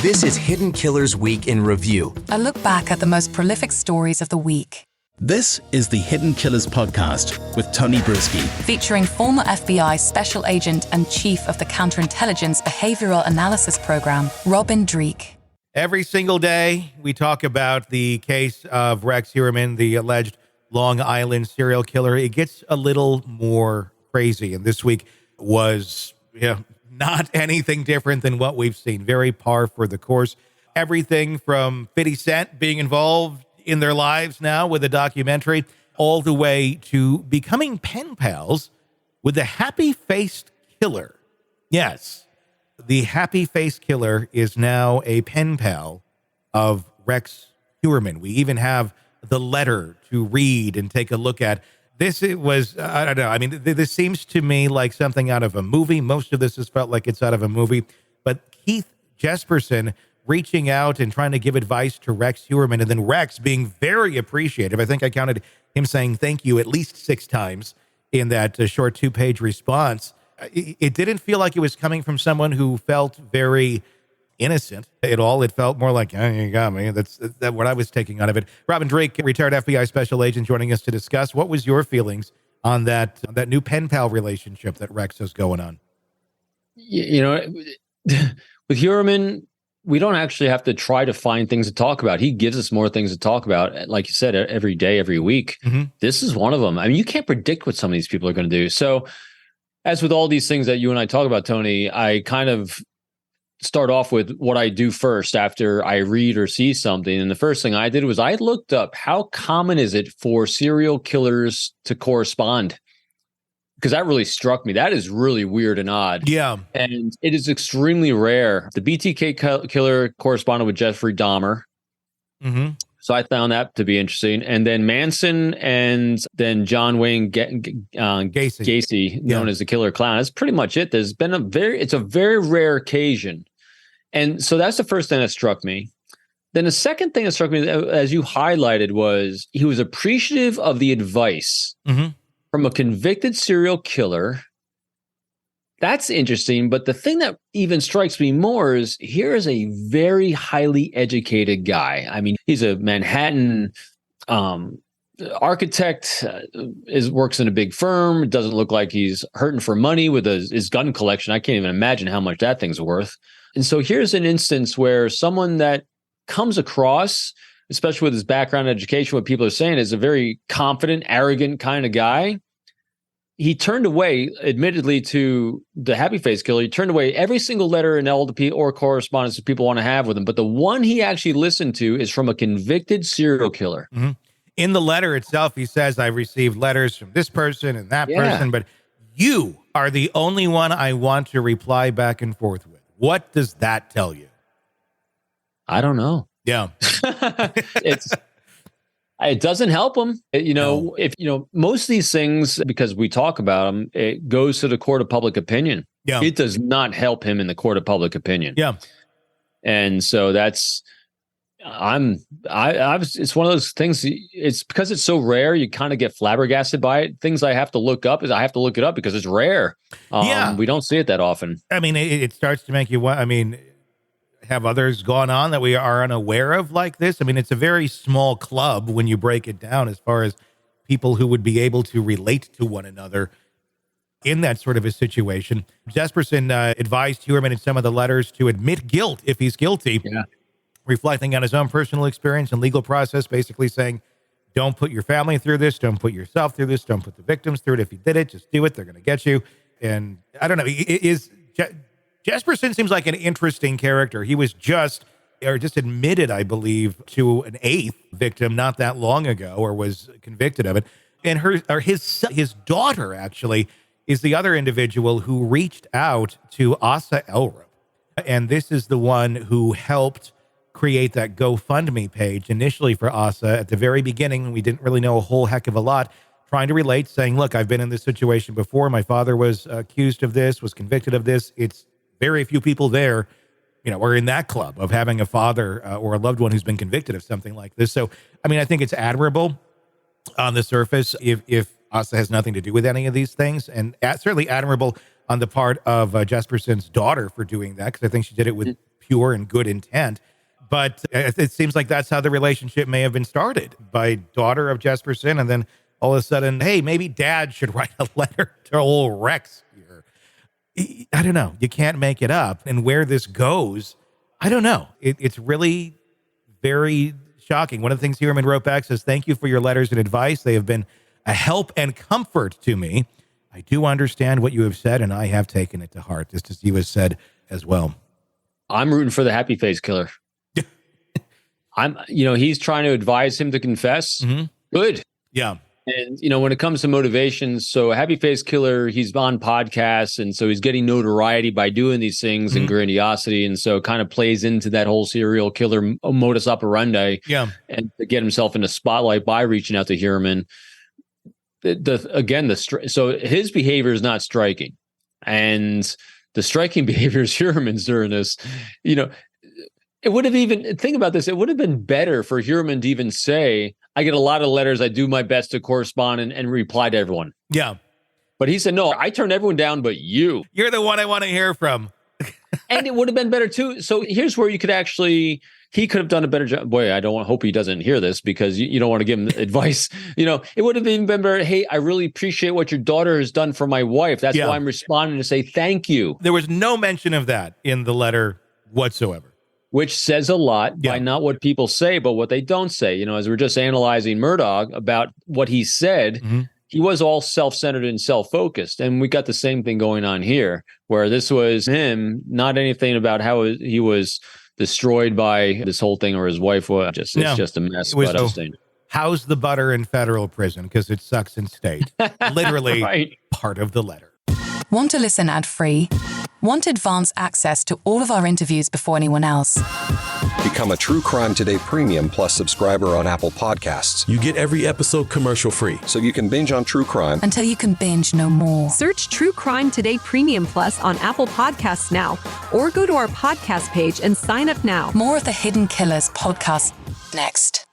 This is Hidden Killers Week in Review. A look back at the most prolific stories of the week. This is the Hidden Killers podcast with Tony Brueski. Featuring former FBI Special Agent and Chief of the Counterintelligence Behavioral Analysis Program, Robin Dreeke. Every single day, we talk about the case of Rex Heuerman, the alleged Long Island serial killer. It gets a little more crazy, and this week was not anything different than what we've seen. Very par for the course. Everything from 50 Cent being involved in their lives now with a documentary, all the way to becoming pen pals with the happy-faced killer. Yes, the happy-faced killer is now a pen pal of Rex Heuerman. We even have the letter to read and take a look at. This was, I don't know. I mean, this seems to me like something out of a movie. Most of this has felt like it's out of a movie. But Keith Jesperson reaching out and trying to give advice to Rex Heuerman, and then Rex being very appreciative. I think I counted him saying thank you at least 6 times in that short 2-page response. It didn't feel like it was coming from someone who felt very innocent at all. It felt more like, oh, you got me. That's what I was taking out of it. Robin Dreeke, retired FBI special agent, joining us to discuss. What was your feelings on that new pen pal relationship that Rex has going on? You know, with Heuerman, we don't actually have to try to find things to talk about. He gives us more things to talk about, like you said, every day, every week. Mm-hmm. This is one of them. I mean, you can't predict what some of these people are going to do. So as with all these things that you and I talk about, Tony, I kind of start off with what I do first after I read or see something. And the first thing I did was I looked up how common is it for serial killers to correspond? Because that really struck me. That is really weird and odd. Yeah. And it is extremely rare. The BTK killer corresponded with Jeffrey Dahmer. Mm-hmm. So I found that to be interesting. And then Manson and then John Wayne Gacy, known as the Killer Clown. That's pretty much it. There's been it's a very rare occasion. And so that's the first thing that struck me. Then the second thing that struck me, as you highlighted, was he was appreciative of the advice from a convicted serial killer. That's interesting. But the thing that even strikes me more is here is a very highly educated guy. I mean, he's a Manhattan architect, works in a big firm. It doesn't look like he's hurting for money with his gun collection. I can't even imagine how much that thing's worth. And so here's an instance where someone that comes across, especially with his background in education, what people are saying is a very confident, arrogant kind of guy. He turned away, admittedly, to the happy face killer. He turned away every single letter and LDP or correspondence that people want to have with him. But the one he actually listened to is from a convicted serial killer. Mm-hmm. In the letter itself, he says, I've received letters from this person and that person, but you are the only one I want to reply back and forth with. What does that tell you? I don't know. Yeah. It doesn't help them. If most of these things, because we talk about them, it goes to the court of public opinion. Yeah. It does not help him in the court of public opinion. Yeah. And so it's one of those things. It's because it's so rare, you kind of get flabbergasted by it. Things I have to look up I have to look it up because it's rare. We don't see it that often. I mean, it starts to make you want, have others gone on that we are unaware of like this? I mean, it's a very small club when you break it down as far as people who would be able to relate to one another in that sort of a situation. Jesperson advised Heuerman in some of the letters to admit guilt if he's guilty, reflecting on his own personal experience and legal process, basically saying, don't put your family through this, don't put yourself through this, don't put the victims through it. If you did it, just do it. They're going to get you. And I don't know, Jesperson seems like an interesting character. He was just admitted, I believe, to an 8th victim not that long ago, or was convicted of it. And his daughter actually is the other individual who reached out to Asa Elrup. And this is the one who helped create that GoFundMe page initially for Asa at the very beginning. We didn't really know a whole heck of a lot, trying to relate, saying, look, I've been in this situation before. My father was accused of this, was convicted of this. It's very few people there, are in that club of having a father or a loved one who's been convicted of something like this. So, I think it's admirable on the surface if Asa has nothing to do with any of these things, and certainly admirable on the part of Jesperson's daughter for doing that, because I think she did it with pure and good intent. But it seems like that's how the relationship may have been started, by daughter of Jesperson, and then all of a sudden, hey, maybe dad should write a letter to old Rex here. I don't know. You can't make it up. And where this goes, I don't know. It's really very shocking. One of the things Heuerman wrote back says, "Thank you for your letters and advice. They have been a help and comfort to me. I do understand what you have said, and I have taken it to heart," just as he was said as well. I'm rooting for the happy face killer. He's trying to advise him to confess. Mm-hmm. Good. Yeah. And, when it comes to motivations, so Happy Face Killer, he's on podcasts, and so he's getting notoriety by doing these things and grandiosity, and so it kind of plays into that whole serial killer modus operandi. Yeah. And to get himself in the spotlight by reaching out to Heuerman. So his behavior is not striking. And the striking behavior is Heuerman's during this, it would have think about this, it would have been better for Heuerman to even say, I get a lot of letters, I do my best to correspond and reply to everyone. Yeah. But he said, no, I turn everyone down but you. You're the one I want to hear from. And it would have been better too. So here's where you could he could have done a better job. Boy, hope he doesn't hear this, because you don't want to give him advice. It would have been better. Hey, I really appreciate what your daughter has done for my wife. That's why I'm responding to say thank you. There was no mention of that in the letter whatsoever. Which says a lot by not what people say, but what they don't say. As we're just analyzing Murdoch about what he said, he was all self-centered and self-focused. And we got the same thing going on here, where this was him, not anything about how he was destroyed by this whole thing, or his wife was. It's just a mess. How's the butter in federal prison? Because it sucks in state. Literally part of the letter. Want to listen ad-free? Want advanced access to all of our interviews before anyone else? Become a True Crime Today Premium Plus subscriber on Apple Podcasts. You get every episode commercial-free. So you can binge on true crime until you can binge no more. Search True Crime Today Premium Plus on Apple Podcasts now, or go to our podcast page and sign up now. More of the Hidden Killers podcast next.